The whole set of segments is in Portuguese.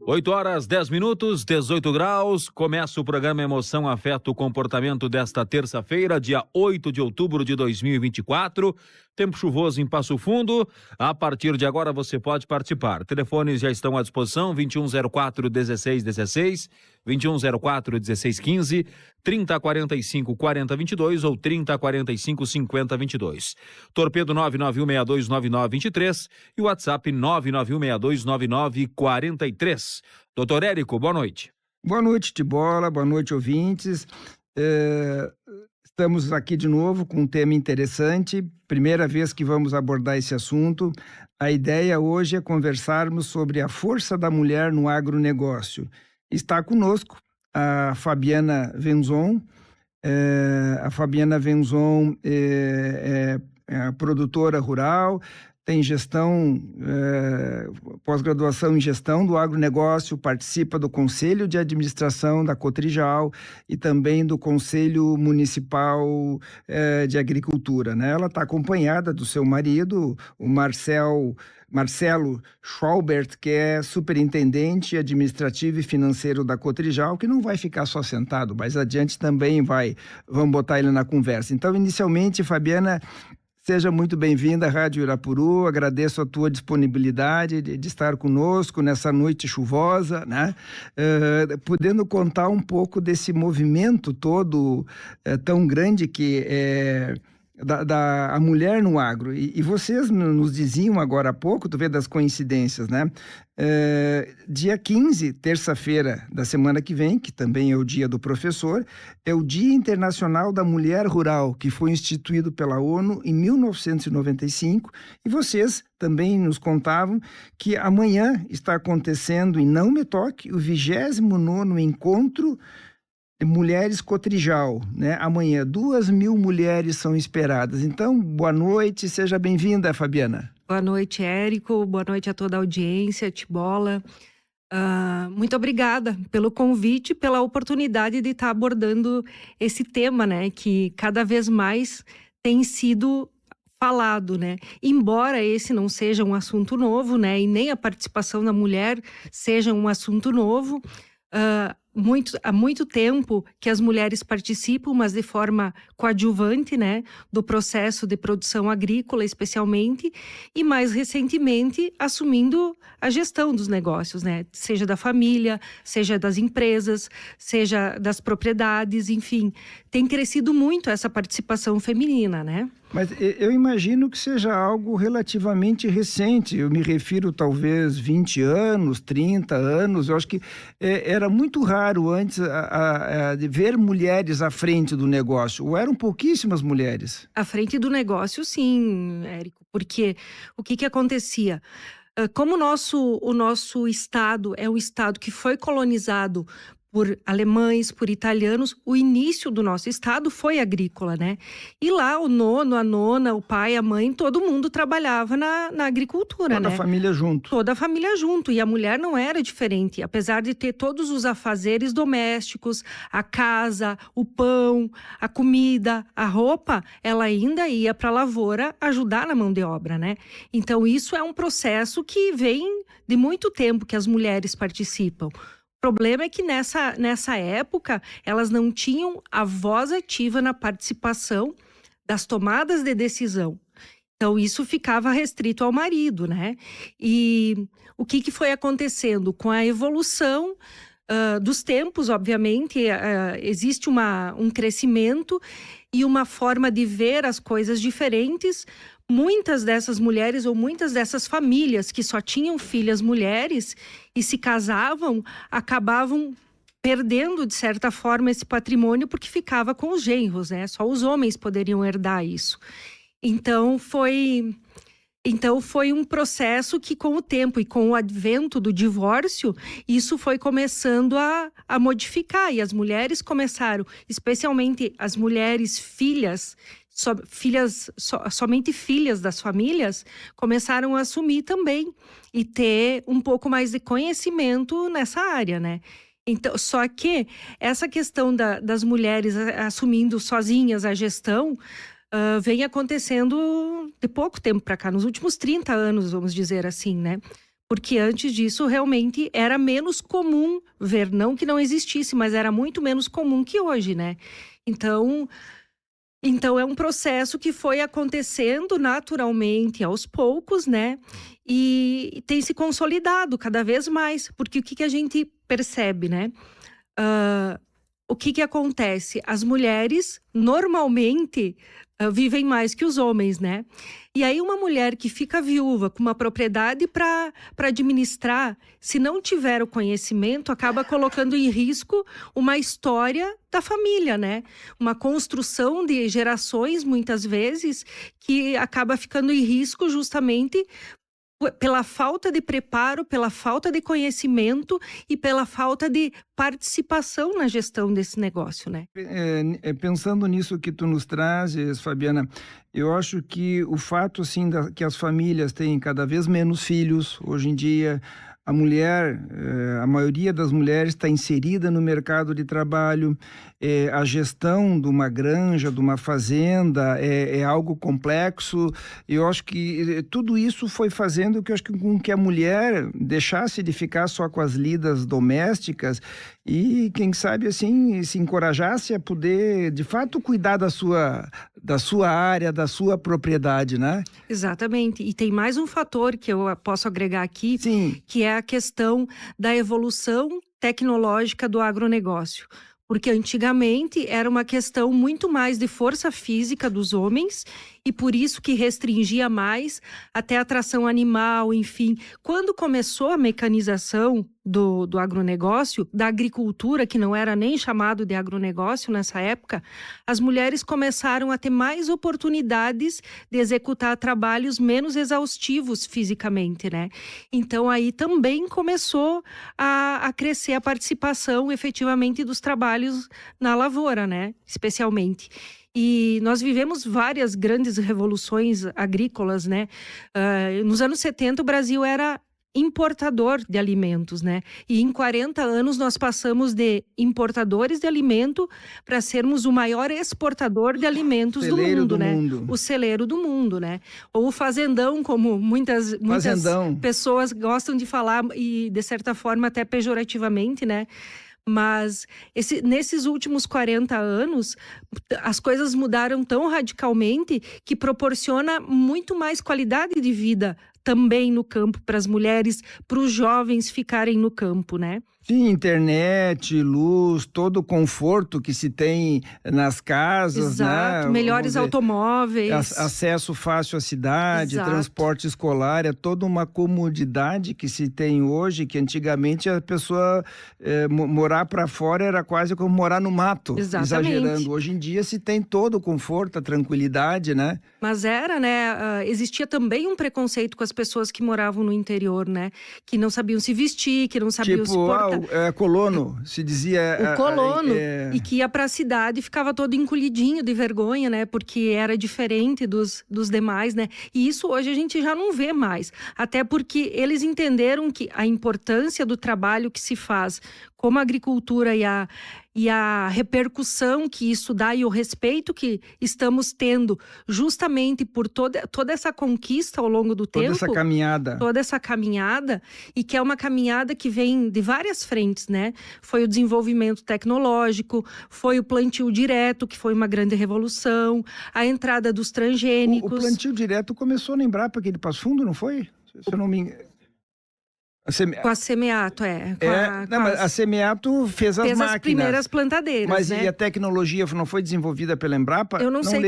8h10, 18 graus, começa o programa Emoção, Afeto, Comportamento desta terça-feira, dia 8 de outubro de 2024, tempo chuvoso em Passo Fundo. A partir de agora você pode participar, telefones já estão à disposição, 2104-1616, 2104-1615, 3045-4022 ou 3045-5022. Torpedo 991629923 e o WhatsApp 991629943. Doutor Érico, boa noite. Boa noite, Tibola, boa noite, ouvintes. Estamos aqui de novo com um tema interessante, primeira vez que vamos abordar esse assunto. A ideia hoje é conversarmos sobre a força da mulher no agronegócio. Está conosco a Fabiana Venzon. A Fabiana Venzon é produtora rural, tem gestão, pós-graduação em gestão do agronegócio, participa do Conselho de Administração da Cotrijal e também do Conselho Municipal de Agricultura, né? Ela está acompanhada do seu marido, o Marcelo Schwaubert, que é superintendente administrativo e financeiro da Cotrijal, que não vai ficar só sentado, mais adiante também vamos botar ele na conversa. Então, inicialmente, Fabiana, seja muito bem-vinda à Rádio Irapuru, agradeço a tua disponibilidade de estar conosco nessa noite chuvosa, né? Podendo contar um pouco desse movimento todo tão grande que é a mulher no agro. E vocês nos diziam agora há pouco, tu vê das coincidências, né? Dia 15, terça-feira da semana que vem, que também é o dia do professor, é o Dia Internacional da Mulher Rural, que foi instituído pela ONU em 1995, e vocês também nos contavam que amanhã está acontecendo em Não Me Toque o 29º encontro Mulheres Cotrijal, né? Amanhã 2.000 mulheres são esperadas. Então, boa noite, seja bem-vinda, Fabiana. Boa noite, Érico, boa noite a toda a audiência, Tibola. Muito obrigada pelo convite, pela oportunidade de estar abordando esse tema, né? Que cada vez mais tem sido falado, né? Embora esse não seja um assunto novo, né? E nem a participação da mulher seja um assunto novo, há muito tempo que as mulheres participam, mas de forma coadjuvante, né, do processo de produção agrícola, especialmente, e mais recentemente assumindo a gestão dos negócios, né, seja da família, seja das empresas, seja das propriedades, enfim, tem crescido muito essa participação feminina, né? Mas eu imagino que seja algo relativamente recente, eu me refiro talvez 20 anos, 30 anos, eu acho que era muito raro antes de ver mulheres à frente do negócio, ou eram pouquíssimas mulheres? À frente do negócio, sim, Érico, porque o que acontecia? Como o nosso estado é um estado que foi colonizado por alemães, por italianos, o início do nosso estado foi agrícola, né? E lá o nono, a nona, o pai, a mãe, todo mundo trabalhava na agricultura, Toda né? a família junto. Toda a família junto, e a mulher não era diferente, apesar de ter todos os afazeres domésticos, a casa, o pão, a comida, a roupa, ela ainda ia para a lavoura ajudar na mão de obra, né? Então isso é um processo que vem de muito tempo que as mulheres participam. O problema é que nessa época elas não tinham a voz ativa na participação das tomadas de decisão. Então isso ficava restrito ao marido, né? E o que foi acontecendo? Com a evolução dos tempos, obviamente, existe um crescimento e uma forma de ver as coisas diferentes. Muitas dessas mulheres ou muitas dessas famílias que só tinham filhas mulheres e se casavam, acabavam perdendo, de certa forma, esse patrimônio porque ficava com os genros, né? Só os homens poderiam herdar isso. Então foi um processo que, com o tempo e com o advento do divórcio, isso foi começando a modificar. E as mulheres começaram, especialmente as mulheres filhas, somente filhas das famílias, começaram a assumir também e ter um pouco mais de conhecimento nessa área, né? Então, só que essa questão das mulheres assumindo sozinhas a gestão vem acontecendo de pouco tempo para cá, nos últimos 30 anos, vamos dizer assim, né? Porque antes disso, realmente, era menos comum ver. Não que não existisse, mas era muito menos comum que hoje, né? Então é um processo que foi acontecendo naturalmente, aos poucos, né? E tem se consolidado cada vez mais. Porque o que a gente percebe, né? O que acontece? As mulheres, normalmente, vivem mais que os homens, né? E aí uma mulher que fica viúva com uma propriedade para administrar, se não tiver o conhecimento, acaba colocando em risco uma história da família, né? Uma construção de gerações, muitas vezes, que acaba ficando em risco justamente pela falta de preparo, pela falta de conhecimento e pela falta de participação na gestão desse negócio, né? Pensando nisso que tu nos trazes, Fabiana, eu acho que o fato, assim, que as famílias têm cada vez menos filhos hoje em dia, a mulher, a maioria das mulheres está inserida no mercado de trabalho, a gestão de uma granja, de uma fazenda é algo complexo. Eu acho que tudo isso foi fazendo com que a mulher deixasse de ficar só com as lidas domésticas e, quem sabe, assim, se encorajasse a poder, de fato, cuidar da sua área, da sua propriedade, né? Exatamente. E tem mais um fator que eu posso agregar aqui, Sim. Que é a questão da evolução tecnológica do agronegócio. Porque antigamente era uma questão muito mais de força física dos homens e por isso que restringia mais até a tração animal, enfim. Quando começou a mecanização do agronegócio, da agricultura, que não era nem chamado de agronegócio nessa época, as mulheres começaram a ter mais oportunidades de executar trabalhos menos exaustivos fisicamente, né? Então aí também começou a crescer a participação efetivamente dos trabalhos na lavoura, né? Especialmente. E nós vivemos várias grandes revoluções agrícolas, né? Nos anos 70 o Brasil era importador de alimentos, né? E em 40 anos nós passamos de importadores de alimento para sermos o maior exportador de alimentos do mundo, né? O celeiro do mundo, né? Ou o fazendão, como muitas pessoas gostam de falar e, de certa forma, até pejorativamente, né? Mas nesses últimos 40 anos, as coisas mudaram tão radicalmente que proporciona muito mais qualidade de vida também no campo para as mulheres, para os jovens ficarem no campo, né? Sim, internet, luz, todo o conforto que se tem nas casas, exato, né? Melhores automóveis. Acesso fácil à cidade, exato. Transporte escolar, é toda uma comodidade que se tem hoje, que antigamente a pessoa morar para fora era quase como morar no mato, exatamente. Exagerando. Hoje em dia se tem todo o conforto, a tranquilidade, né? Mas era, né? Existia também um preconceito com as pessoas que moravam no interior, né? Que não sabiam se vestir, que não sabiam se portar. Colono, se dizia. O colono, e que ia para a cidade e ficava todo encolhidinho de vergonha, né? Porque era diferente dos demais, né? E isso hoje a gente já não vê mais. Até porque eles entenderam que a importância do trabalho que se faz como a agricultura e a repercussão que isso dá e o respeito que estamos tendo justamente por toda essa conquista ao longo do tempo. Toda essa caminhada, e que é uma caminhada que vem de várias frentes, né? Foi o desenvolvimento tecnológico, foi o plantio direto, que foi uma grande revolução, a entrada dos transgênicos. O plantio direto começou na Embrapa, aqui de Passo Fundo, não foi? Se eu não me engano. Com a Semeato, mas a Semeato fez as máquinas. As primeiras plantadeiras, mas né? E a tecnologia não foi desenvolvida pela Embrapa? Eu não sei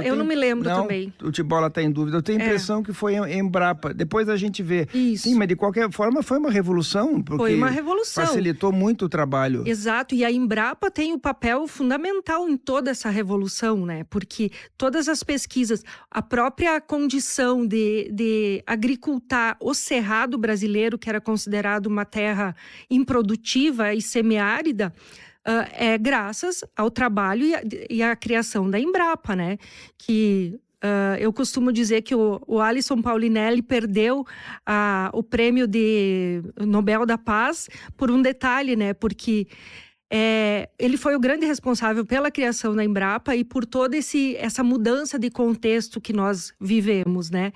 eu não me lembro também. O Tibola está em dúvida. Eu tenho a impressão que foi a Embrapa. Depois a gente vê. Isso. Sim, mas de qualquer forma foi uma revolução. Porque foi uma revolução. Facilitou muito o trabalho. Exato. E a Embrapa tem um papel fundamental em toda essa revolução, né? Porque todas as pesquisas, a própria condição de agricultar o cerrado brasileiro, que era considerado uma terra improdutiva e semiárida, é graças ao trabalho e à criação da Embrapa, né? Que eu costumo dizer que o Alisson Paulinelli perdeu o prêmio de Nobel da Paz por um detalhe, né? Porque Ele foi o grande responsável pela criação da Embrapa e por toda essa mudança de contexto que nós vivemos, né?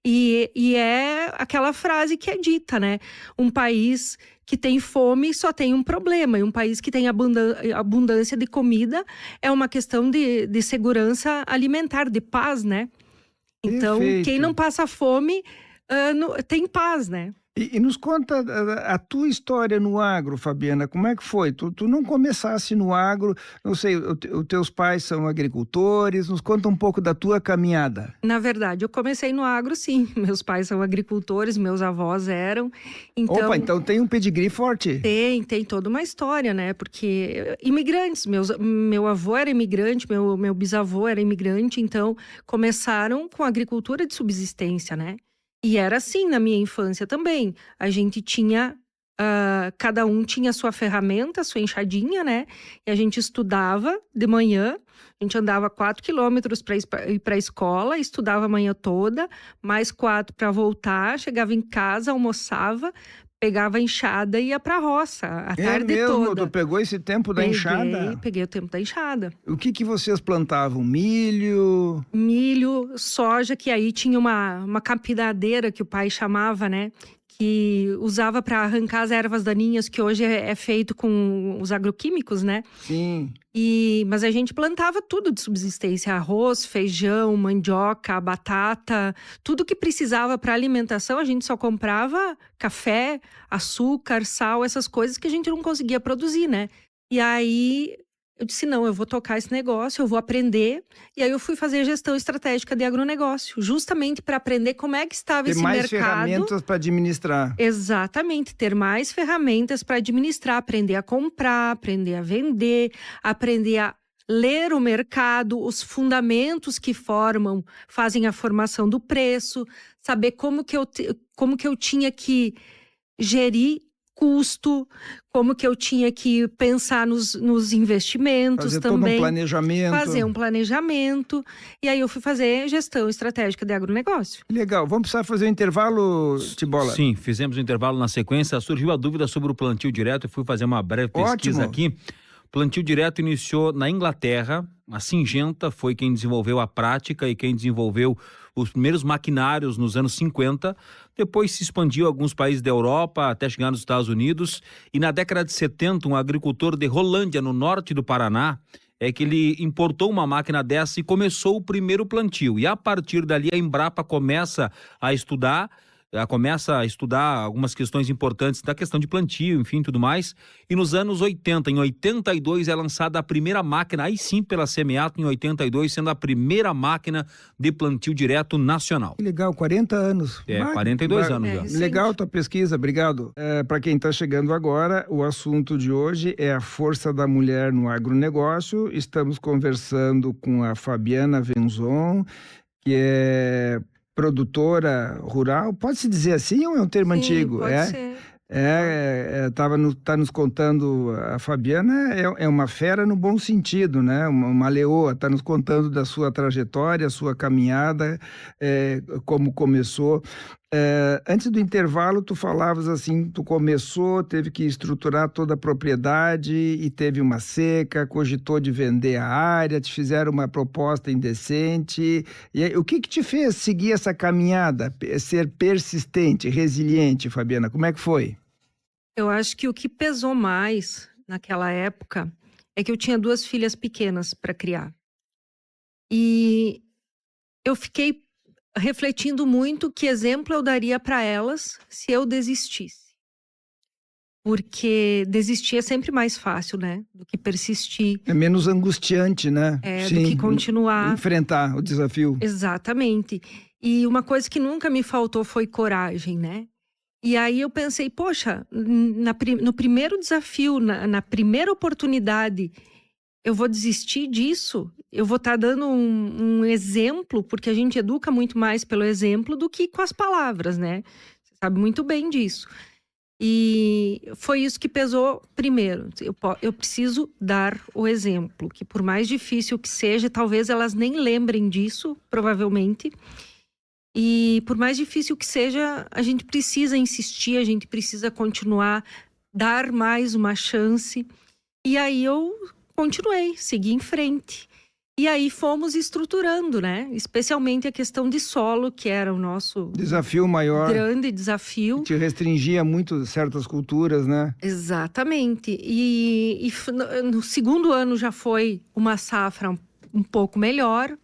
E é aquela frase que é dita, né? Um país que tem fome só tem um problema, e um país que tem abundância de comida é uma questão de segurança alimentar, de paz, né? Então, Perfeito. quem não passa fome tem paz, né? E nos conta a tua história no agro, Fabiana, como é que foi? Tu não começasse no agro, não sei, os teus pais são agricultores, nos conta um pouco da tua caminhada. Na verdade, eu comecei no agro, sim. Meus pais são agricultores, meus avós eram. Então, Opa, então tem um pedigree forte. Tem toda uma história, né? Porque imigrantes, meu avô era imigrante, meu bisavô era imigrante, então começaram com agricultura de subsistência, né? E era assim na minha infância também. A gente tinha, cada um tinha a sua ferramenta, a sua enxadinha, né? E a gente estudava de manhã, a gente andava 4 quilômetros para ir para a escola, estudava a manhã toda, mais 4 para voltar, chegava em casa, almoçava, pegava a enxada e ia para a roça a tarde toda. Tu pegou esse tempo da enxada? Peguei o tempo da enxada. O que vocês plantavam? Milho? Milho, soja, que aí tinha uma capinadeira que o pai chamava, né? Que usava para arrancar as ervas daninhas, que hoje é feito com os agroquímicos, né? Sim. Mas a gente plantava tudo de subsistência: arroz, feijão, mandioca, batata, tudo que precisava para alimentação. A gente só comprava café, açúcar, sal, essas coisas que a gente não conseguia produzir, né? E aí eu disse, não, eu vou tocar esse negócio, eu vou aprender. E aí eu fui fazer gestão estratégica de agronegócio, justamente para aprender como é que estava esse mercado. Ter mais ferramentas para administrar. Exatamente, ter mais ferramentas para administrar, aprender a comprar, aprender a vender, aprender a ler o mercado, os fundamentos que fazem a formação do preço, saber como que eu tinha que gerir custo, como que eu tinha que pensar nos investimentos fazer também. Todo um planejamento. Fazer um planejamento. E aí eu fui fazer gestão estratégica de agronegócio. Legal. Vamos precisar fazer um intervalo, Tibola? Sim, fizemos um intervalo na sequência. Surgiu a dúvida sobre o plantio direto. Eu fui fazer uma breve pesquisa aqui. O plantio direto iniciou na Inglaterra. A Syngenta foi quem desenvolveu a prática e quem desenvolveu os primeiros maquinários nos anos 50. Depois se expandiu a alguns países da Europa até chegar nos Estados Unidos. E na década de 70, um agricultor de Rolândia, no norte do Paraná, que ele importou uma máquina dessa e começou o primeiro plantio. E a partir dali a Embrapa começa a estudar algumas questões importantes da questão de plantio, enfim, tudo mais. E nos anos 80, em 82, é lançada a primeira máquina, aí sim pela Semeato, em 82, sendo a primeira máquina de plantio direto nacional. Que legal, 40 anos. 42 anos já. Legal tua pesquisa, obrigado. Para quem está chegando agora, o assunto de hoje é a força da mulher no agronegócio. Estamos conversando com a Fabiana Venzon, que é produtora rural, pode-se dizer assim ou é um termo antigo? Pode ser. Tá nos contando, a Fabiana é uma fera no bom sentido, né? Uma leoa, está nos contando da sua trajetória, sua caminhada, como começou. Antes do intervalo, tu falavas assim, tu começou, teve que estruturar toda a propriedade e teve uma seca, cogitou de vender a área, te fizeram uma proposta indecente. E aí, o que te fez seguir essa caminhada, ser persistente, resiliente, Fabiana? Como é que foi? Eu acho que o que pesou mais naquela época é que eu tinha 2 filhas pequenas para criar. E eu fiquei refletindo muito que exemplo eu daria para elas se eu desistisse. Porque desistir é sempre mais fácil, né? Do que persistir. É menos angustiante, né? Sim, do que continuar. Enfrentar o desafio. Exatamente. E uma coisa que nunca me faltou foi coragem, né? E aí eu pensei, poxa, no primeiro desafio, na primeira oportunidade, eu vou desistir disso? Eu vou estar dando um exemplo, porque a gente educa muito mais pelo exemplo do que com as palavras, né? Você sabe muito bem disso. E foi isso que pesou primeiro. Eu preciso dar o exemplo, que por mais difícil que seja, talvez elas nem lembrem disso, provavelmente. E por mais difícil que seja, a gente precisa insistir, a gente precisa continuar, dar mais uma chance. E aí eu continuei, segui em frente. E aí fomos estruturando, né? Especialmente a questão de solo, que era o nosso Desafio maior, grande desafio. te restringia muito certas culturas, né? Exatamente. E no segundo ano já foi uma safra um pouco melhor.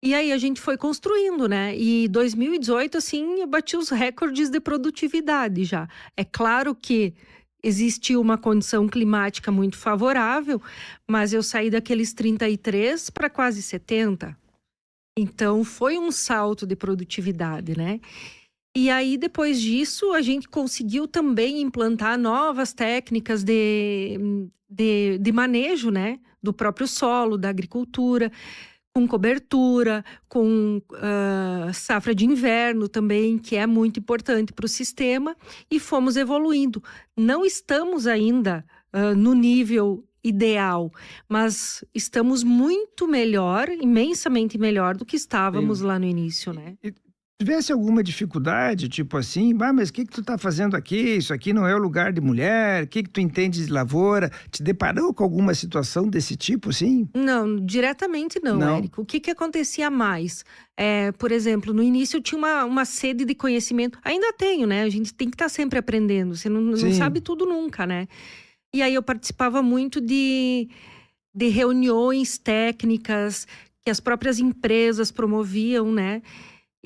E aí a gente foi construindo, né? E 2018, assim, eu bati os recordes de produtividade já. É claro que existiu uma condição climática muito favorável, mas eu saí daqueles 33 para quase 70. Então foi um salto de produtividade, né? E aí, depois disso, a gente conseguiu também implantar novas técnicas de manejo, né? Do próprio solo, da agricultura, com cobertura, com safra de inverno também, que é muito importante para o sistema, e fomos evoluindo. Não estamos ainda no nível ideal, mas estamos muito melhor, imensamente melhor do que estávamos lá no início, né? Tivesse alguma dificuldade, tipo assim, mas o que tu tá fazendo aqui? Isso aqui não é o lugar de mulher, o que tu entende de lavoura? Te deparou com alguma situação desse tipo, sim? Não, diretamente não, Érico. O que acontecia mais? Por exemplo, no início eu tinha uma sede de conhecimento, ainda tenho, né? A gente tem que estar sempre aprendendo, você não sabe tudo nunca, né? E aí eu participava muito de reuniões técnicas que as próprias empresas promoviam, né?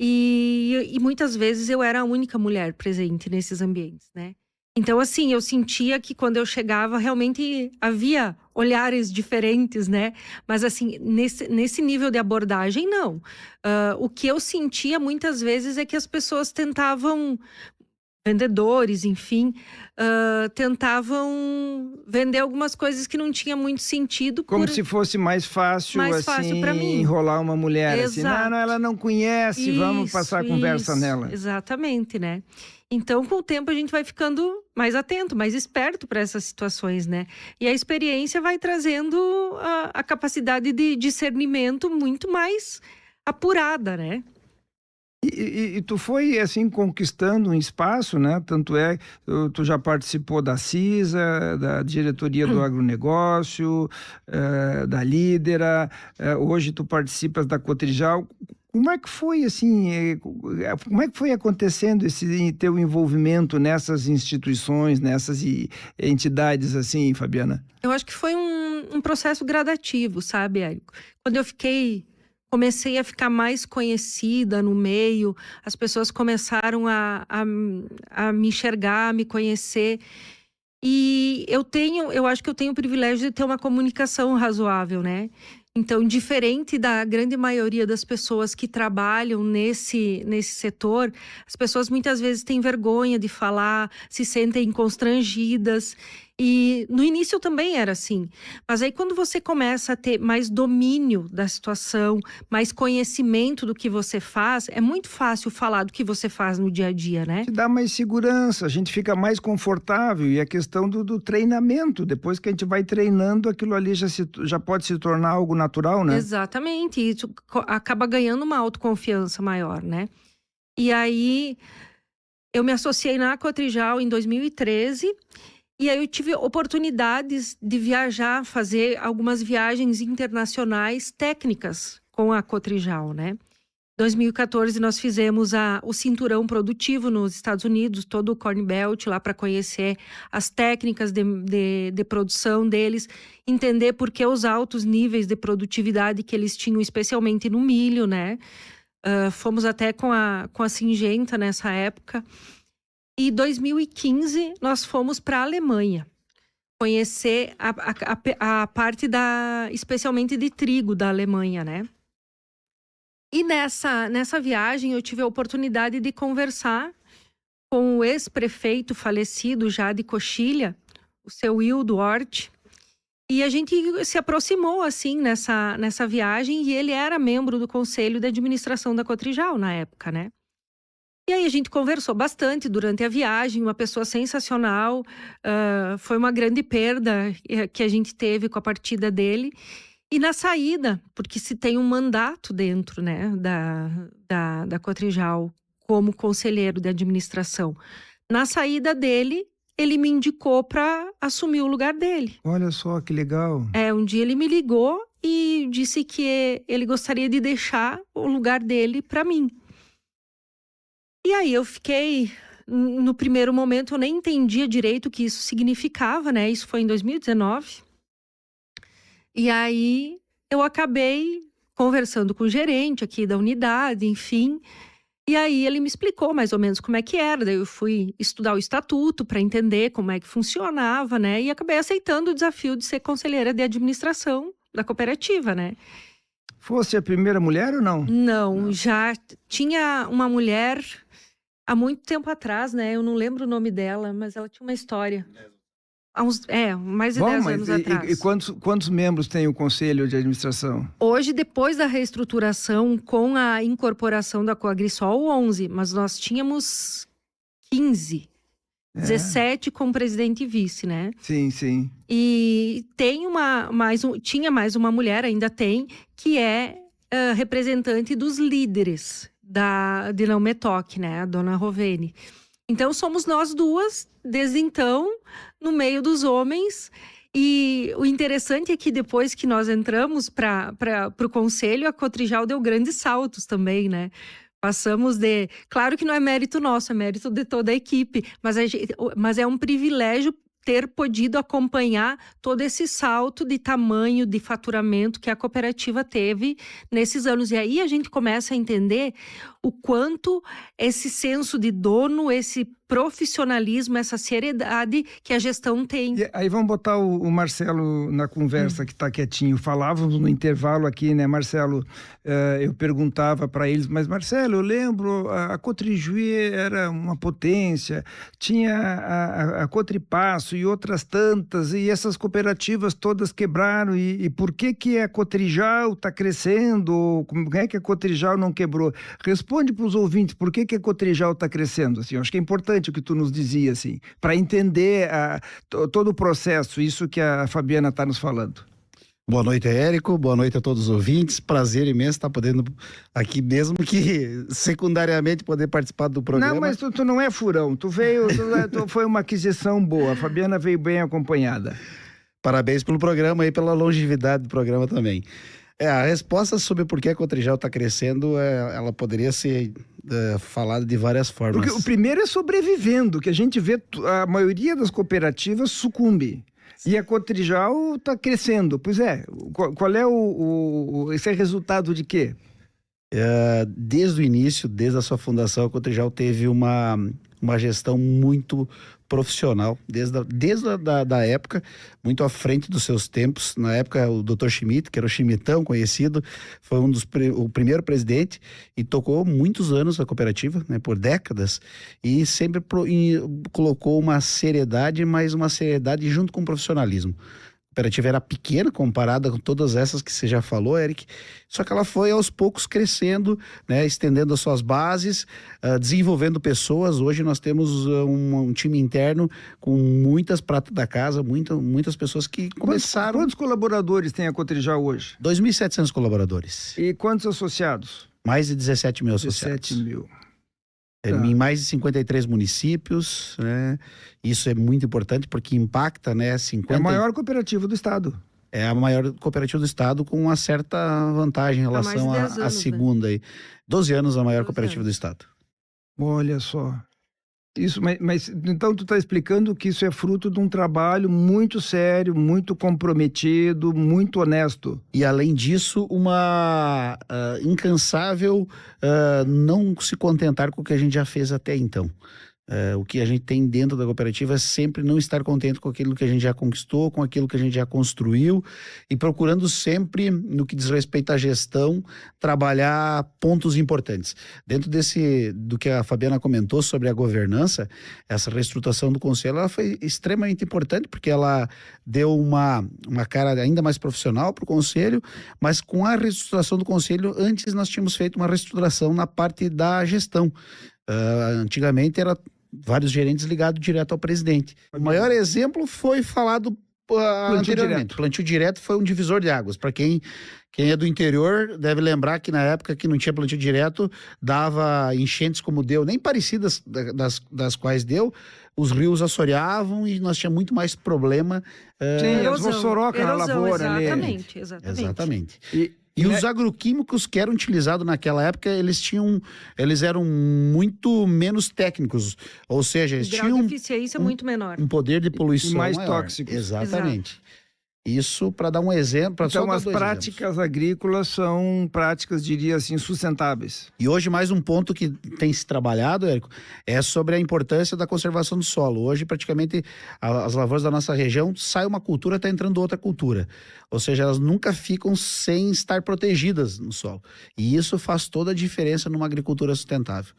E muitas vezes eu era a única mulher presente nesses ambientes, né? Então, assim, eu sentia que quando eu chegava, realmente havia olhares diferentes, né? Mas, assim, nesse nível de abordagem, não. O que eu sentia muitas vezes é que as pessoas tentavam, vendedores, enfim, tentavam vender algumas coisas que não tinha muito sentido. Como se fosse mais fácil assim, para mim enrolar uma mulher. Exato. Assim, não, ela não conhece, vamos passar a conversa nela. Exatamente, né? Então, com o tempo, a gente vai ficando mais atento, mais esperto para essas situações, né? E a experiência vai trazendo a capacidade de discernimento muito mais apurada, né? E tu foi, assim, conquistando um espaço, né? Tanto é, tu já participou da CISA, da diretoria do agronegócio, da Lídera, hoje tu participas da Cotrijal. Como é que foi, assim, como é que foi acontecendo esse teu envolvimento nessas instituições, nessas entidades, assim, Fabiana? Eu acho que foi um processo gradativo, sabe, Érico? Quando eu comecei a ficar mais conhecida no meio, as pessoas começaram a me enxergar, a me conhecer. E eu acho que eu tenho o privilégio de ter uma comunicação razoável, né? Então, diferente da grande maioria das pessoas que trabalham nesse setor, as pessoas muitas vezes têm vergonha de falar, se sentem constrangidas. E no início eu também era assim. Mas aí quando você começa a ter mais domínio da situação, mais conhecimento do que você faz, é muito fácil falar do que você faz no dia a dia, né? Te dá mais segurança, a gente fica mais confortável. E a questão do treinamento, depois que a gente vai treinando, aquilo ali já pode se tornar algo natural, né? Exatamente, isso acaba ganhando uma autoconfiança maior, né? E aí eu me associei na Cotrijal em 2013. E aí eu tive oportunidades de viajar, fazer algumas viagens internacionais técnicas com a Cotrijal, né? Em 2014 nós fizemos o cinturão produtivo nos Estados Unidos, todo o Corn Belt lá para conhecer as técnicas de produção deles, entender por que os altos níveis de produtividade que eles tinham, especialmente no milho, né? Fomos até com a Syngenta nessa época. E em 2015, nós fomos para a Alemanha, conhecer a parte especialmente de trigo da Alemanha, né? E nessa viagem, eu tive a oportunidade de conversar com o ex-prefeito falecido já de Coxilha, o seu Hildo Hort. E a gente se aproximou, assim, nessa viagem, e ele era membro do Conselho de Administração da Cotrijal na época, né? E aí a gente conversou bastante durante a viagem, uma pessoa sensacional, foi uma grande perda que a gente teve com a partida dele. E na saída, porque se tem um mandato dentro, né, da Cotrijal como conselheiro de administração. Na saída dele, ele me indicou para assumir o lugar dele. Olha só que legal. Um dia ele me ligou e disse que ele gostaria de deixar o lugar dele para mim. E aí eu fiquei, no primeiro momento eu nem entendia direito o que isso significava, né? Isso foi em 2019. E aí eu acabei conversando com o gerente aqui da unidade, enfim. E aí ele me explicou mais ou menos como é que era. Daí eu fui estudar o estatuto para entender como é que funcionava, né? E acabei aceitando o desafio de ser conselheira de administração da cooperativa, né? Fosse a primeira mulher ou não? Não, já tinha uma mulher há muito tempo atrás, né? Eu não lembro o nome dela, mas ela tinha uma história. Há uns, mais de 10 anos atrás. E quantos membros tem o conselho de administração? Hoje, depois da reestruturação, com a incorporação da Coagrisol, 11, mas nós tínhamos 15. 17 com presidente e vice, né? Sim, sim. E tem tinha mais uma mulher, ainda tem, que é representante dos líderes da Dinametoc, né? A dona Rovene. Então, somos nós duas, desde então, no meio dos homens. E o interessante é que depois que nós entramos para o conselho, a Cotrijal deu grandes saltos também, né? Passamos de... Claro que não é mérito nosso, é mérito de toda a equipe. Mas é um privilégio ter podido acompanhar todo esse salto de tamanho, de faturamento que a cooperativa teve nesses anos. E aí a gente começa a entender o quanto esse senso de dono, esse profissionalismo, essa seriedade que a gestão tem. E aí vamos botar o Marcelo na conversa, que está quietinho. Falávamos no intervalo aqui, né, Marcelo? Eu perguntava para eles, mas Marcelo, eu lembro, a Cotrijuí era uma potência, tinha a Cotripasso e outras tantas, e essas cooperativas todas quebraram, e por que a Cotrijal está crescendo? Como é que a Cotrijal não quebrou? Responde para os ouvintes, por que a Cotrijal está crescendo? Assim, eu acho que é importante o que tu nos dizia, assim, para entender todo o processo, isso que a Fabiana está nos falando. Boa noite, Érico. Boa noite a todos os ouvintes. Prazer imenso estar podendo aqui, mesmo que secundariamente poder participar do programa. Não, mas tu não é furão. Tu veio, foi uma aquisição boa. A Fabiana veio bem acompanhada. Parabéns pelo programa e pela longevidade do programa também. A resposta sobre por que a Cotrijal está crescendo, ela poderia ser falada de várias formas. Porque o primeiro é sobrevivendo, que a gente vê a maioria das cooperativas sucumbe. E a Cotrijal está crescendo. Pois é, qual é esse é resultado de quê? Desde o início, desde a sua fundação, a Cotrijal teve uma gestão muito profissional, desde a época, muito à frente dos seus tempos. Na época, o Dr. Schmidt, que era o Schmidtão conhecido, foi o primeiro presidente e tocou muitos anos a cooperativa, né, por décadas, e sempre colocou uma seriedade, mas uma seriedade junto com o profissionalismo. A cooperativa era pequena comparada com todas essas que você já falou, Eric, só que ela foi aos poucos crescendo, né, estendendo as suas bases, desenvolvendo pessoas. Hoje nós temos um time interno com muitas pratas da casa, muitas pessoas que começaram... Quantos colaboradores tem a Cotrijal hoje? 2.700 colaboradores. E quantos associados? Mais de 17 mil associados. 17 mil. Em mais de 53 municípios, né? Isso é muito importante porque impacta, né? É a maior cooperativa do estado. É a maior cooperativa do estado com uma certa vantagem em relação à segunda. Né? 12 anos a maior cooperativa do estado. Olha só. Isso, mas então tu está explicando que isso é fruto de um trabalho muito sério, muito comprometido, muito honesto. E além disso, uma incansável não se contentar com o que a gente já fez até então. O que a gente tem dentro da cooperativa é sempre não estar contente com aquilo que a gente já conquistou, com aquilo que a gente já construiu e procurando sempre, no que diz respeito à gestão, trabalhar pontos importantes. Dentro do que a Fabiana comentou sobre a governança, essa reestruturação do conselho, ela foi extremamente importante porque ela deu uma cara ainda mais profissional para o conselho, mas com a reestruturação do conselho, antes nós tínhamos feito uma reestruturação na parte da gestão. Antigamente era vários gerentes ligados direto ao presidente. O maior exemplo foi falado anteriormente. direto. Plantio direto foi um divisor de águas. Para quem é do interior, deve lembrar que na época que não tinha plantio direto, dava enchentes como deu, nem parecidas das quais deu, os rios assoreavam e nós tínhamos muito mais problema. Sim, as vossoroca na lavoura ali. Exatamente. E os agroquímicos que eram utilizados naquela época, eles eram muito menos técnicos, ou seja, eles grau tinham de eficiência muito menor. um poder de poluição E mais maior. tóxicos. Exatamente. Isso para dar um exemplo. Então, as práticas agrícolas são práticas, diria assim, sustentáveis. E hoje, mais um ponto que tem se trabalhado, Érico, é sobre a importância da conservação do solo. Hoje, praticamente, as lavouras da nossa região, sai uma cultura, está entrando outra cultura. Ou seja, elas nunca ficam sem estar protegidas no solo. E isso faz toda a diferença numa agricultura sustentável.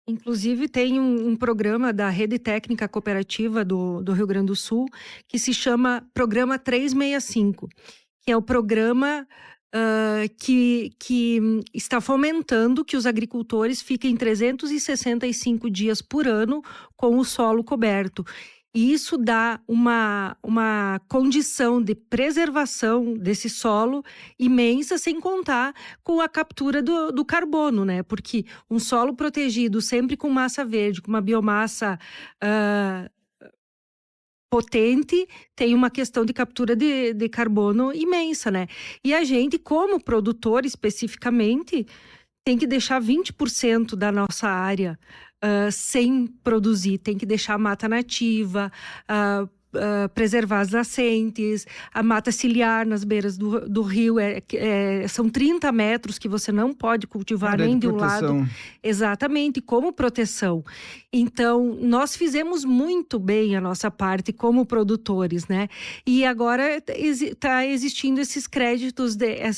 Inclusive, tem um programa da Rede Técnica Cooperativa do Rio Grande do Sul que se chama Programa 365, que é o programa que está fomentando que os agricultores fiquem 365 dias por ano com o solo coberto. E isso dá uma condição de preservação desse solo imensa, sem contar com a captura do carbono, né? Porque um solo protegido sempre com massa verde, com uma biomassa potente, tem uma questão de captura de carbono imensa, né? E a gente, como produtor especificamente, tem que deixar 20% da nossa área sem produzir, tem que deixar a mata nativa, preservar as nascentes, a mata ciliar nas beiras do rio, são 30 metros que você não pode cultivar nem de um lado. Exatamente, como proteção. Então, nós fizemos muito bem a nossa parte como produtores, né? E agora está existindo esses créditos,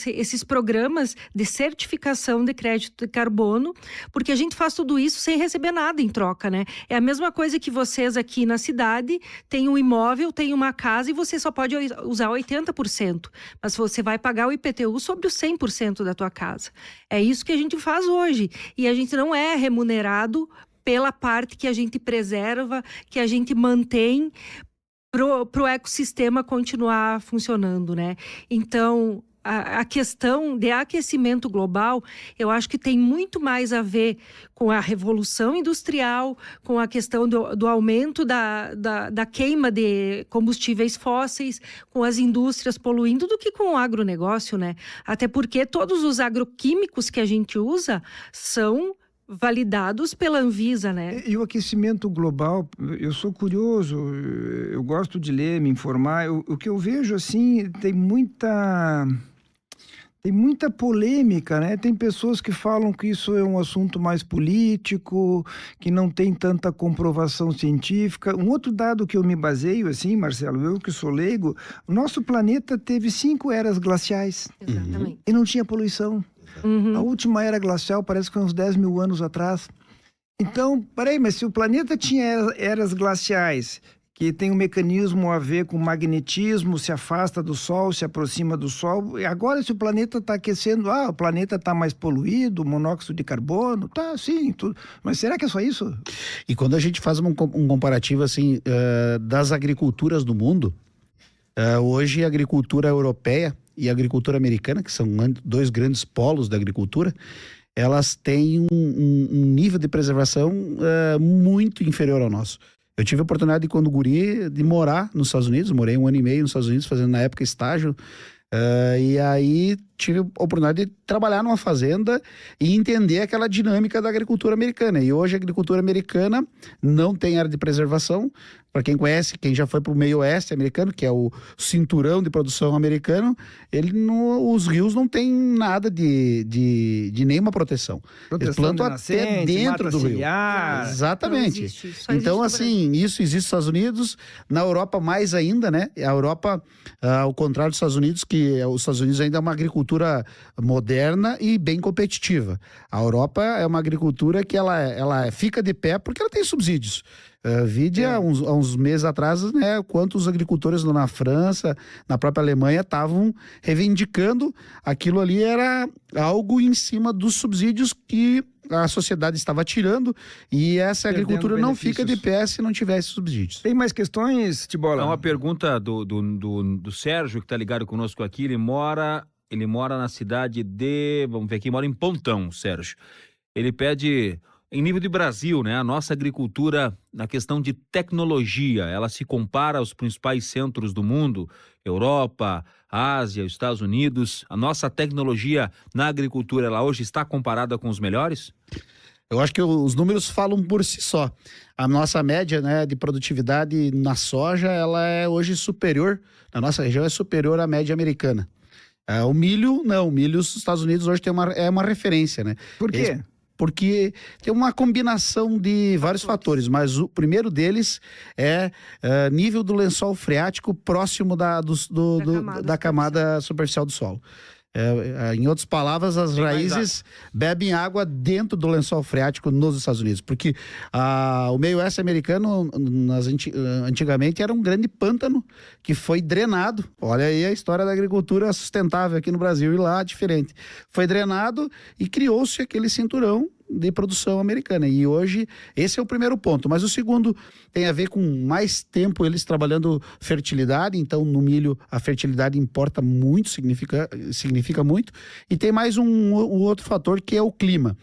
esses programas de certificação de crédito de carbono, porque a gente faz tudo isso sem receber nada em troca, né? É a mesma coisa que vocês aqui na cidade têm um imóvel, tem uma casa e você só pode usar 80%. Mas você vai pagar o IPTU sobre os 100% da tua casa. É isso que a gente faz hoje. E a gente não é remunerado pela parte que a gente preserva, que a gente mantém pro ecossistema continuar funcionando, né? Então, a questão de aquecimento global, eu acho que tem muito mais a ver com a revolução industrial, com a questão do aumento da queima de combustíveis fósseis, com as indústrias poluindo, do que com o agronegócio, né? Até porque todos os agroquímicos que a gente usa são validados pela Anvisa, né? E o aquecimento global, eu sou curioso, eu gosto de ler, me informar. O que eu vejo, assim, tem muita polêmica, né? Tem pessoas que falam que isso é um assunto mais político, que não tem tanta comprovação científica. Um outro dado que eu me baseio, assim, Marcelo, eu que sou leigo, o nosso planeta teve 5 eras glaciais. Exatamente. E não tinha poluição. Uhum. A última era glacial parece que foi uns 10 mil anos atrás. Então, peraí, mas se o planeta tinha eras glaciais, que tem um mecanismo a ver com magnetismo, se afasta do Sol, se aproxima do Sol, e agora se o planeta está aquecendo, o planeta está mais poluído, monóxido de carbono, tá, sim, tudo. Mas será que é só isso? E quando a gente faz um comparativo assim das agriculturas do mundo, hoje a agricultura europeia e a agricultura americana, que são 2 grandes polos da agricultura, elas têm um nível de preservação muito inferior ao nosso. Eu tive a oportunidade, quando guri, de morar nos Estados Unidos, morei 1 ano e meio nos Estados Unidos, fazendo na época estágio, e aí tive a oportunidade de trabalhar numa fazenda e entender aquela dinâmica da agricultura americana. E hoje a agricultura americana não tem área de preservação. Para quem conhece, quem já foi para o meio oeste americano, que é o cinturão de produção americano, os rios não tem nada de nenhuma proteção. Eles plantam até dentro do rio. Exatamente. Então, assim, isso existe nos Estados Unidos, na Europa mais ainda, né? A Europa, ao contrário dos Estados Unidos, que os Estados Unidos ainda é uma agricultura agricultura moderna e bem competitiva. A Europa é uma agricultura que ela fica de pé porque ela tem subsídios. Vide há uns meses atrás, né, quantos agricultores na França, na própria Alemanha, estavam reivindicando aquilo ali, era algo em cima dos subsídios que a sociedade estava tirando, e essa agricultura não fica de pé se não tivesse subsídios. Tem mais questões, Tibola? É uma pergunta do Sérgio, que está ligado conosco aqui. Ele mora na cidade de... Vamos ver aqui, mora em Pontão, Sérgio. Ele pede, em nível de Brasil, né? A nossa agricultura, na questão de tecnologia, ela se compara aos principais centros do mundo, Europa, Ásia, Estados Unidos. A nossa tecnologia na agricultura, ela hoje está comparada com os melhores? Eu acho que os números falam por si só. A nossa média, né, de produtividade na soja, ela é hoje superior, na nossa região é superior à média americana. O milho, não. O milho, os Estados Unidos hoje é uma referência, né? Por quê? Porque tem uma combinação de vários fatores, mas o primeiro deles é nível do lençol freático próximo da camada superficial do solo. Em outras palavras, as raízes bebem água dentro do lençol freático nos Estados Unidos, porque o meio oeste americano antigamente era um grande pântano que foi drenado. Olha aí a história da agricultura sustentável aqui no Brasil, e lá diferente. Foi drenado e criou-se aquele cinturão de produção americana, e hoje esse é o primeiro ponto, mas o segundo tem a ver com mais tempo eles trabalhando fertilidade. Então no milho a fertilidade importa muito, significa muito, e tem mais um outro fator, que é o clima.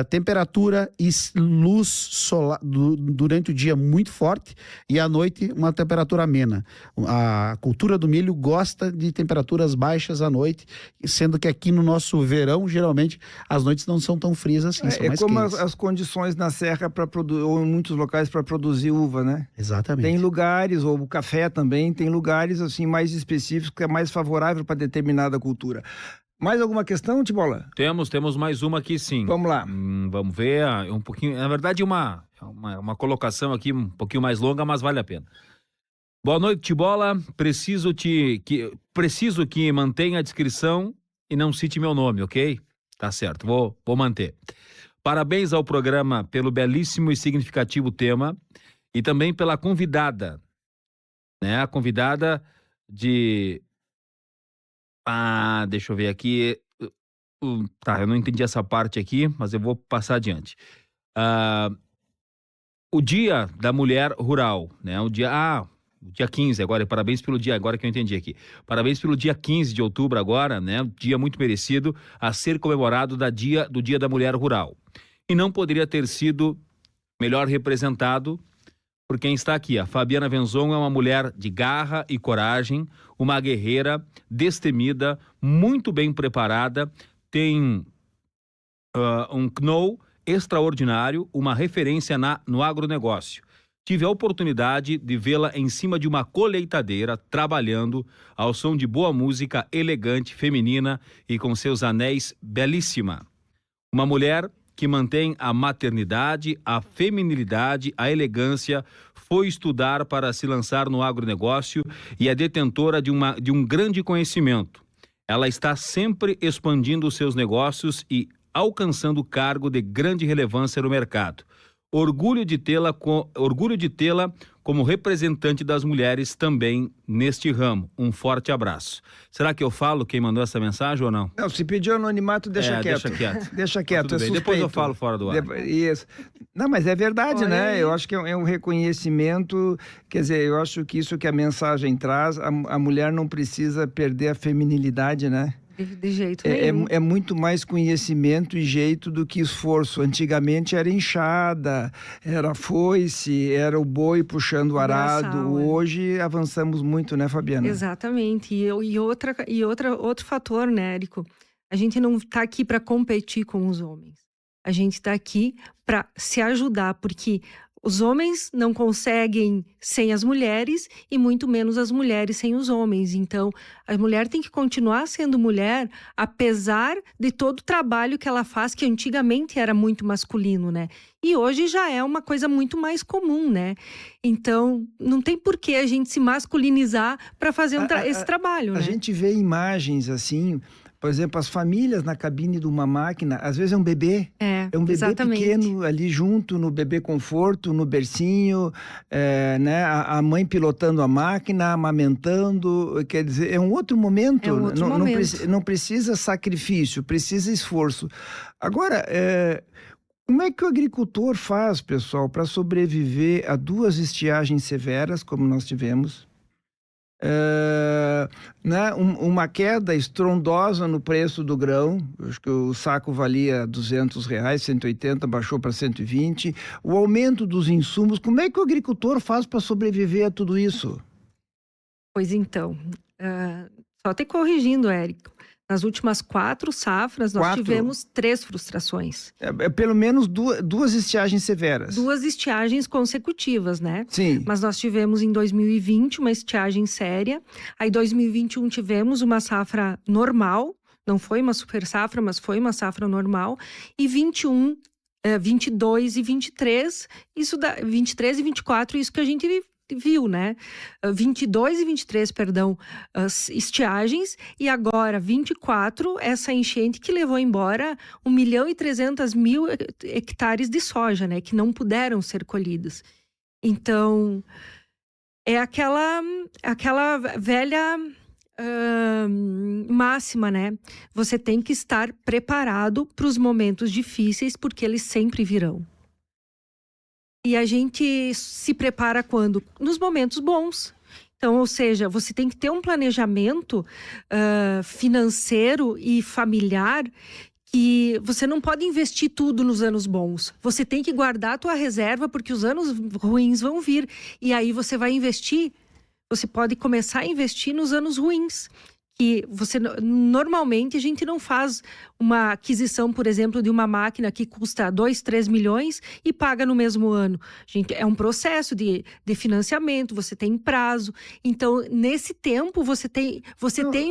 Temperatura e luz solar durante o dia muito forte, e à noite uma temperatura amena. A cultura do milho gosta de temperaturas baixas à noite, sendo que aqui no nosso verão, geralmente, as noites não são tão frias assim, são mais como quentes. as condições na serra ou em muitos locais para produzir uva, né? Exatamente. Tem lugares, ou o café também, tem lugares assim mais específicos que é mais favorável para determinada cultura. Mais alguma questão, Tibola? Temos mais uma aqui, sim. Vamos lá. Vamos ver, um pouquinho, na verdade uma colocação aqui um pouquinho mais longa, mas vale a pena. Boa noite, Tibola. Preciso que mantenha a descrição e não cite meu nome, ok? Tá certo, vou manter. Parabéns ao programa pelo belíssimo e significativo tema, e também pela convidada, né? A convidada de... deixa eu ver aqui. Tá, eu não entendi essa parte aqui, mas eu vou passar adiante. O Dia da Mulher Rural, né? O dia 15 agora, parabéns pelo dia, agora que eu entendi aqui. Parabéns pelo dia 15 de outubro agora, né? Dia muito merecido a ser comemorado do Dia da Mulher Rural. E não poderia ter sido melhor representado por quem está aqui. A Fabiana Venzon é uma mulher de garra e coragem, uma guerreira destemida, muito bem preparada, tem um know extraordinário, uma referência no agronegócio. Tive a oportunidade de vê-la em cima de uma colheitadeira, trabalhando ao som de boa música elegante, feminina e com seus anéis belíssima. Uma mulher que mantém a maternidade, a feminilidade, a elegância, foi estudar para se lançar no agronegócio e é detentora de um grande conhecimento. Ela está sempre expandindo os seus negócios e alcançando o cargo de grande relevância no mercado. Orgulho de tê-la como representante das mulheres também neste ramo. Um forte abraço. Será que eu falo quem mandou essa mensagem ou não? Não, se pediu anonimato, deixa quieto. Deixa quieto. Deixa quieto, é suspeito. Depois eu falo fora do ar. Isso. Não, mas é verdade, né? Eu acho que é um reconhecimento, quer dizer, eu acho que isso que a mensagem traz, a mulher não precisa perder a feminilidade, né? De jeito nenhum. É muito mais conhecimento e jeito do que esforço. Antigamente era enxada, era foice, era o boi puxando o arado. Hoje avançamos muito, né, Fabiana? Exatamente. Outro fator, né, Érico? A gente não está aqui para competir com os homens. A gente está aqui para se ajudar, porque os homens não conseguem sem as mulheres e muito menos as mulheres sem os homens. Então, a mulher tem que continuar sendo mulher, apesar de todo o trabalho que ela faz, que antigamente era muito masculino, né? E hoje já é uma coisa muito mais comum, né? Então, não tem por que a gente se masculinizar para fazer esse trabalho, né? A gente vê imagens assim... Por exemplo, as famílias na cabine de uma máquina, às vezes é um bebê. É um bebê exatamente. pequeno ali junto, no bebê conforto, no bercinho, né? A mãe pilotando a máquina, amamentando, quer dizer, é um outro momento. É um outro momento. Não precisa sacrifício, precisa esforço. Agora, como é que o agricultor faz, pessoal, para sobreviver a 2 estiagens severas, como nós tivemos? Né? Uma queda estrondosa no preço do grão, acho que o saco valia R$200, 180, baixou para 120. O aumento dos insumos, como é que o agricultor faz para sobreviver a tudo isso? Pois então, só te corrigindo, Érico. Nas últimas 4 safras, nós tivemos 3 frustrações. Pelo menos 2 estiagens severas. 2 estiagens consecutivas, né? Sim. Mas nós tivemos em 2020 uma estiagem séria. Aí, em 2021, tivemos uma safra normal. Não foi uma super safra, mas foi uma safra normal. E 21, 22 e 23, 23 e 24, isso que a gente viu, né? 22 e 23, perdão, estiagens, e agora 24, essa enchente que levou embora 1.300.000 hectares de soja, né? Que não puderam ser colhidos. Então, é aquela velha máxima, né? Você tem que estar preparado para os momentos difíceis, porque eles sempre virão. E a gente se prepara quando? Nos momentos bons. Então, ou seja, você tem que ter um planejamento financeiro e familiar, que você não pode investir tudo nos anos bons. Você tem que guardar a tua reserva, porque os anos ruins vão vir. E aí você vai investir, você pode começar a investir nos anos ruins. Que normalmente a gente não faz uma aquisição, por exemplo, de uma máquina que custa 2, 3 milhões e paga no mesmo ano. É um processo de financiamento, você tem prazo. Então, nesse tempo, você tem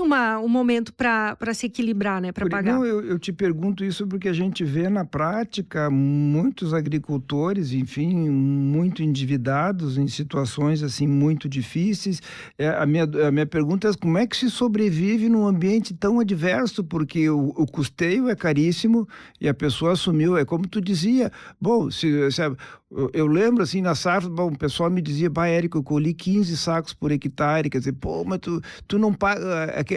um momento para se equilibrar, né, para pagar. Não, eu te pergunto isso porque a gente vê na prática muitos agricultores, enfim, muito endividados em situações assim muito difíceis. A minha pergunta é como é que se sobrevive num ambiente tão adverso, porque o custeio é caríssimo e a pessoa assumiu, é como tu dizia, bom, eu lembro assim, na safra, o pessoal me dizia, Érico, eu colhi 15 sacos por hectare, quer dizer, mas tu não paga,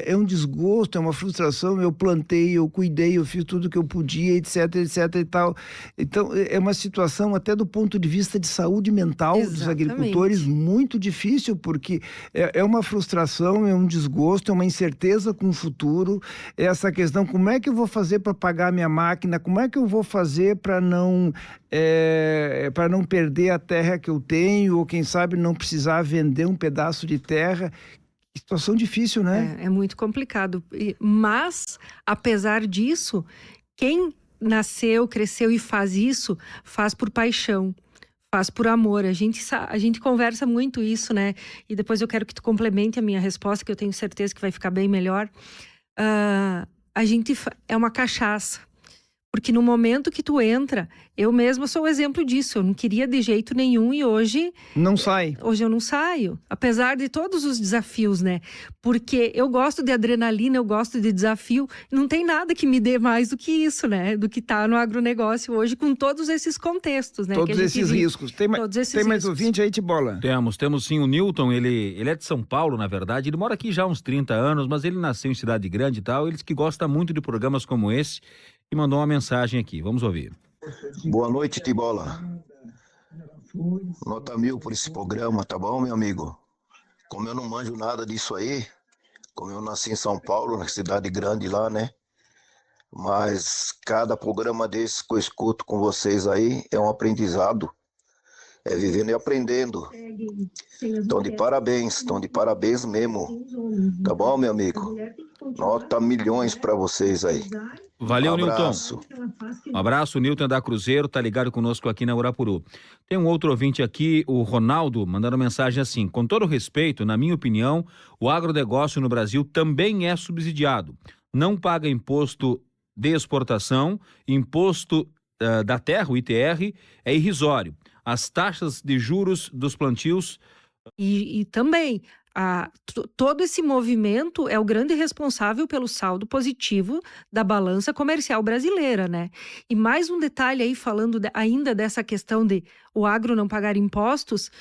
é um desgosto, é uma frustração, eu plantei, eu cuidei, eu fiz tudo que eu podia, etc e tal. Então, é uma situação até do ponto de vista de saúde mental dos agricultores muito difícil, porque é uma frustração, é um desgosto, é uma incerteza com o futuro, essa questão, como é que eu vou fazer para pagar minha máquina, como é que eu vou fazer para não perder a terra que eu tenho, ou quem sabe não precisar vender um pedaço de terra. Que situação difícil, né? É muito complicado. Mas, apesar disso, quem nasceu, cresceu e faz isso, faz por paixão. Faz por amor. A gente conversa muito isso, né? E depois eu quero que tu complemente a minha resposta, que eu tenho certeza que vai ficar bem melhor. A gente é uma cachaça. Porque no momento que tu entra, eu mesma sou o exemplo disso. Eu não queria de jeito nenhum e hoje... Não sai. Hoje eu não saio. Apesar de todos os desafios, né? Porque eu gosto de adrenalina, eu gosto de desafio. Não tem nada que me dê mais do que isso, né? Do que tá no agronegócio hoje, com todos esses contextos, né? Todos esses riscos. Tem mais ouvinte aí, Tibola? Temos sim o Newton, ele é de São Paulo, na verdade. Ele mora aqui já há uns 30 anos, mas ele nasceu em cidade grande e tal. Ele diz que gosta muito de programas como esse. E mandou uma mensagem aqui, vamos ouvir. Boa noite, Tibola. Nota 1000 por esse programa, tá bom, meu amigo? Como eu não manjo nada disso aí, como eu nasci em São Paulo, na cidade grande lá, né? Mas cada programa desse que eu escuto com vocês aí é um aprendizado. É vivendo e aprendendo. Estão de parabéns mesmo. Tá bom, meu amigo? Nota milhões para vocês aí. Valeu, Newton. Um abraço, Newton da Cruzeiro, tá ligado conosco aqui na Urapuru. Tem um outro ouvinte aqui, o Ronaldo, mandando mensagem assim: com todo respeito, na minha opinião, o agronegócio no Brasil também é subsidiado. Não paga imposto de exportação, imposto da terra, o ITR, é irrisório. As taxas de juros dos plantios... E também todo esse movimento é o grande responsável pelo saldo positivo da balança comercial brasileira, né? E mais um detalhe aí, falando ainda dessa questão de o agro não pagar impostos,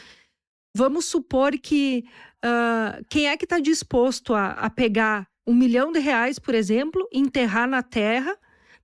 vamos supor que quem é que está disposto a pegar R$1 milhão, por exemplo, enterrar na terra,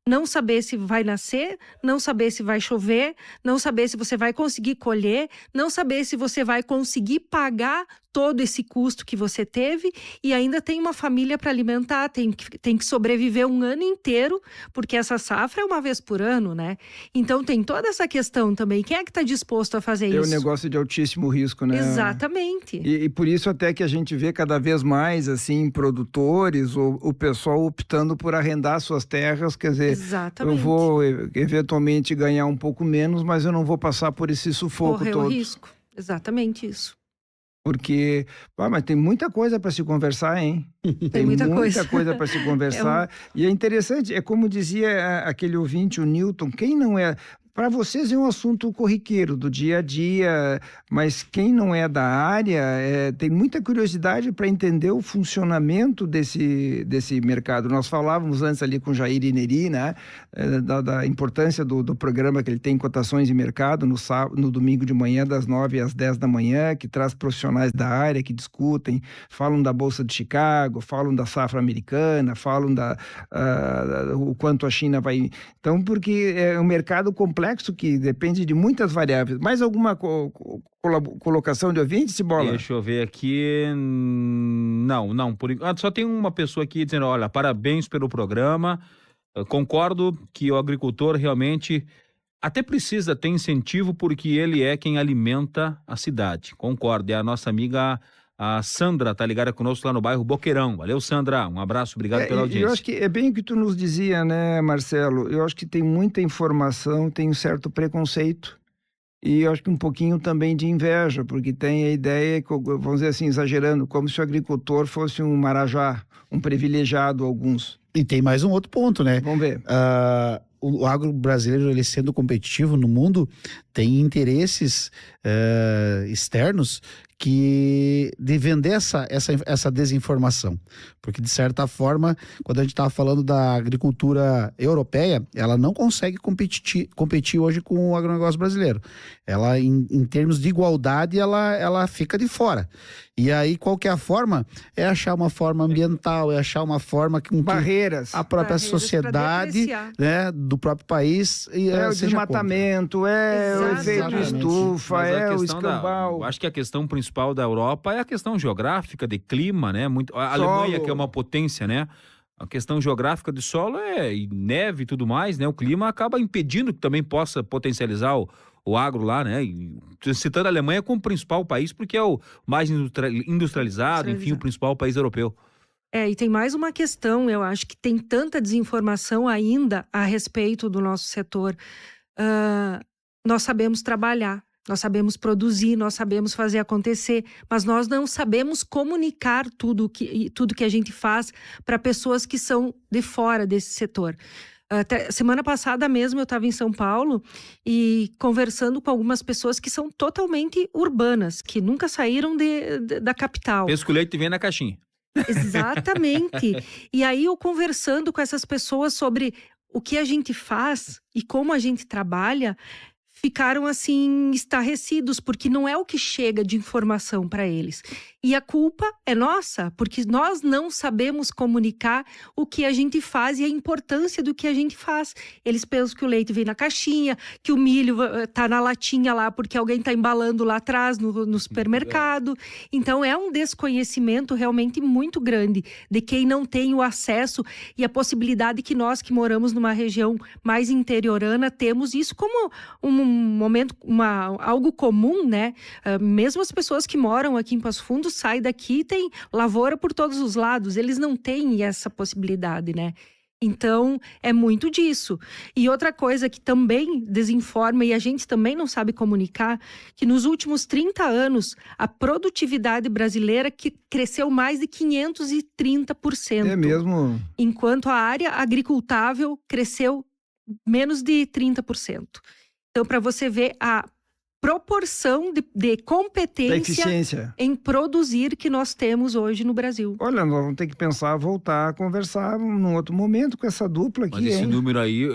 não saber se vai nascer, não saber se vai chover, não saber se você vai conseguir colher, não saber se você vai conseguir pagar todo esse custo que você teve e ainda tem uma família para alimentar, tem que sobreviver um ano inteiro, porque essa safra é uma vez por ano, né? Então tem toda essa questão também. Quem é que está disposto a fazer isso? É um negócio de altíssimo risco, né? Exatamente. E por isso até que a gente vê cada vez mais, assim, produtores, o pessoal optando por arrendar suas terras, quer dizer, Exatamente. eu vou eventualmente ganhar um pouco menos, mas eu não vou passar por esse sufoco Correr todo. o risco. Exatamente isso. Porque, mas tem muita coisa para se conversar, hein? Tem muita coisa para se conversar. E é interessante, é como dizia aquele ouvinte, o Newton, quem não é... Para vocês é um assunto corriqueiro, do dia a dia, mas quem não é da área tem muita curiosidade para entender o funcionamento desse mercado. Nós falávamos antes ali com o Jair Ineri, né, da importância do programa que ele tem em cotações de mercado no domingo de manhã, das 9 às 10 da manhã, que traz profissionais da área que discutem, falam da Bolsa de Chicago, falam da safra americana, falam o quanto a China vai... Então, porque é um mercado complexo que depende de muitas variáveis. Mais alguma colocação de ouvinte, Cibola? Deixa eu ver aqui. Não. Por enquanto, só tem uma pessoa aqui dizendo: olha, parabéns pelo programa. Eu concordo que o agricultor realmente até precisa ter incentivo porque ele é quem alimenta a cidade. Concordo. É a nossa amiga... A Sandra tá ligada conosco lá no bairro Boqueirão. Valeu, Sandra. Um abraço, obrigado pela audiência. Eu acho que é bem o que tu nos dizia, né, Marcelo? Eu acho que tem muita informação, tem um certo preconceito e eu acho que um pouquinho também de inveja, porque tem a ideia, vamos dizer assim, exagerando, como se o agricultor fosse um marajá, um privilegiado, alguns. E tem mais um outro ponto, né? Vamos ver. O agro brasileiro, ele sendo competitivo no mundo, tem interesses externos de vender essa desinformação. Porque, de certa forma, quando a gente estava falando da agricultura europeia, ela não consegue competir hoje com o agronegócio brasileiro. Ela, em termos de igualdade, ela fica de fora. E aí, qual que é a forma? É achar uma forma ambiental, é achar uma forma que barreiras. A própria sociedade, né, do próprio país... o desmatamento, o efeito estufa, o escambau. Acho que a questão principal da Europa é a questão geográfica de clima, né? A Alemanha, que é uma potência, né? A questão geográfica de solo e neve e tudo mais, né? O clima acaba impedindo que também possa potencializar o agro lá, né? E, citando a Alemanha como principal país, porque é o mais industrializado, enfim, o principal país europeu. E tem mais uma questão, eu acho que tem tanta desinformação ainda a respeito do nosso setor. Nós sabemos trabalhar, nós sabemos produzir, nós sabemos fazer acontecer, mas nós não sabemos comunicar tudo que a gente faz para pessoas que são de fora desse setor. Até semana passada mesmo eu estava em São Paulo e conversando com algumas pessoas que são totalmente urbanas, que nunca saíram da capital. Penso que o leite vem na caixinha. Exatamente. E aí eu conversando com essas pessoas sobre o que a gente faz e como a gente trabalha, ficaram assim estarrecidos, porque não é o que chega de informação para eles. E a culpa é nossa, porque nós não sabemos comunicar o que a gente faz e a importância do que a gente faz. Eles pensam que o leite vem na caixinha, que o milho tá na latinha lá porque alguém tá embalando lá atrás no supermercado. Então é um desconhecimento realmente muito grande de quem não tem o acesso e a possibilidade que nós que moramos numa região mais interiorana temos isso como um momento, algo comum, né? Mesmo as pessoas que moram aqui em Passo Fundo saem daqui e tem lavoura por todos os lados. Eles não têm essa possibilidade, né? Então, é muito disso. E outra coisa que também desinforma e a gente também não sabe comunicar, que nos últimos 30 anos, a produtividade brasileira que cresceu mais de 530%. É mesmo? Enquanto a área agricultável cresceu menos de 30%. Então, para você ver proporção de Da competência eficiência. em produzir que nós temos hoje no Brasil. Olha, nós vamos ter que pensar, voltar a conversar num outro momento com essa dupla aqui, Mas esse hein? número aí,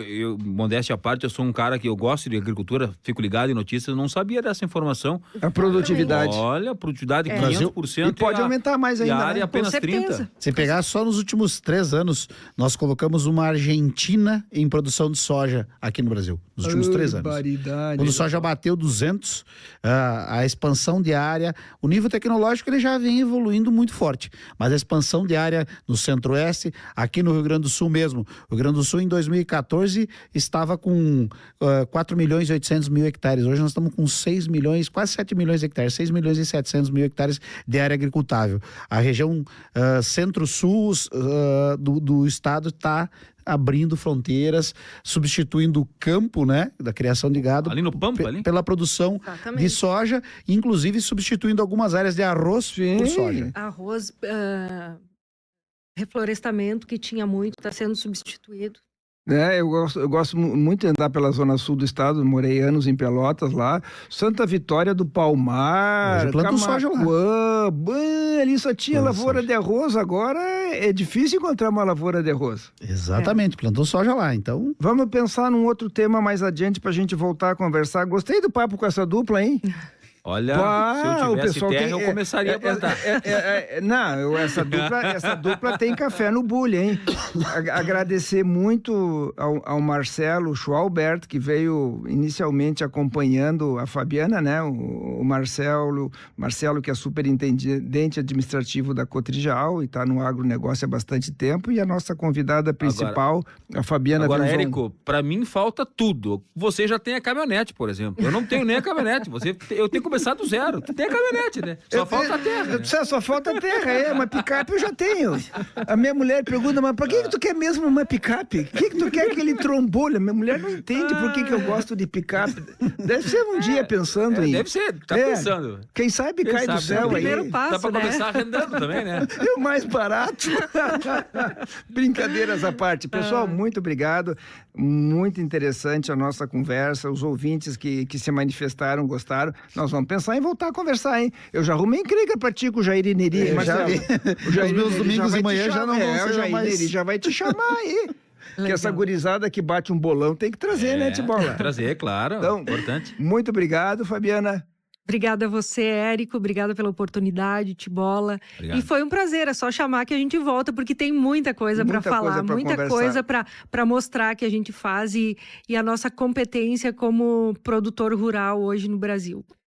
modéstia à parte, eu sou um cara que eu gosto de agricultura, fico ligado em notícias, eu não sabia dessa informação. A produtividade. Olha, a produtividade É. 500%. E pode aumentar mais E a ainda, área né? apenas Com certeza. 30%. Se pegar só nos últimos 3 anos, nós colocamos uma Argentina em produção de soja aqui no Brasil. Nos últimos 3 anos. Barbaridade. Quando o soja bateu 200, a expansão de área, o nível tecnológico ele já vem evoluindo muito forte, mas a expansão de área no Centro-Oeste, aqui no Rio Grande do Sul mesmo, o Rio Grande do Sul em 2014 estava com 4 milhões e 800 mil hectares, hoje nós estamos com 6 milhões, quase 7 milhões de hectares, 6 milhões e 700 mil hectares de área agricultável. A região Centro-Sul do estado está abrindo fronteiras, substituindo o campo, né, da criação de gado Ali no Pampa, ali? pela produção Exatamente. de soja, inclusive substituindo algumas áreas de arroz por soja. Arroz, reflorestamento, que tinha muito, está sendo substituído. Eu gosto muito de andar pela zona sul do estado, morei anos em Pelotas lá, Santa Vitória do Palmar, Hoje plantam soja lá. Camaquã, ali só tinha Planta lavoura soja. de arroz, agora é difícil encontrar uma lavoura de arroz. Exatamente, plantou soja lá, então... Vamos pensar num outro tema mais adiante pra gente voltar a conversar. Gostei do papo com essa dupla, hein? Olha, Bah, se eu o tivesse pessoal terra, tem- eu começaria a plantar. Não, essa dupla tem café no bule, hein? Agradecer muito ao Marcelo Schwalbert, que veio inicialmente acompanhando a Fabiana, né? O Marcelo, que é superintendente administrativo da Cotrijal e está no agronegócio há bastante tempo, e a nossa convidada principal, a Fabiana Agora, Venzon. Érico, pra mim falta tudo. Você já tem a caminhonete, por exemplo. Eu não tenho nem a caminhonete. Eu tenho que começar do zero. Tu tem a caminhonete, né? Só falta a terra. Só falta a terra, uma picape eu já tenho. A minha mulher pergunta, mas por que tu quer mesmo uma picape? Por que tu quer aquele trombolho? Minha mulher não entende por que eu gosto de picape. Deve ser um dia pensando em... Deve ser, tá pensando. Quem sabe Quem cai do sabe, céu né? aí. Primeiro passo, Dá pra né? começar arrendando também, né? É o mais barato. Brincadeiras à parte. Pessoal, muito obrigado. Muito interessante a nossa conversa. Os ouvintes que se manifestaram, gostaram. Nós vamos pensar em voltar a conversar, hein? Eu já arrumei encrenca pra ti com o Jair Ineri, Marcelo. Os meus domingos de manhã já não vão o ser Jair mais... Ineri já vai te chamar aí. Que essa gurizada que bate um bolão tem que trazer, né, Tibola? Trazer, claro. Então, Importante. Muito obrigado, Fabiana. Obrigada a você, Érico. Obrigada pela oportunidade, Tibola. Obrigado. E foi um prazer. É só chamar que a gente volta, porque tem muita coisa para Muita falar, coisa pra muita conversar. coisa para mostrar que a gente faz e a nossa competência como produtor rural hoje no Brasil.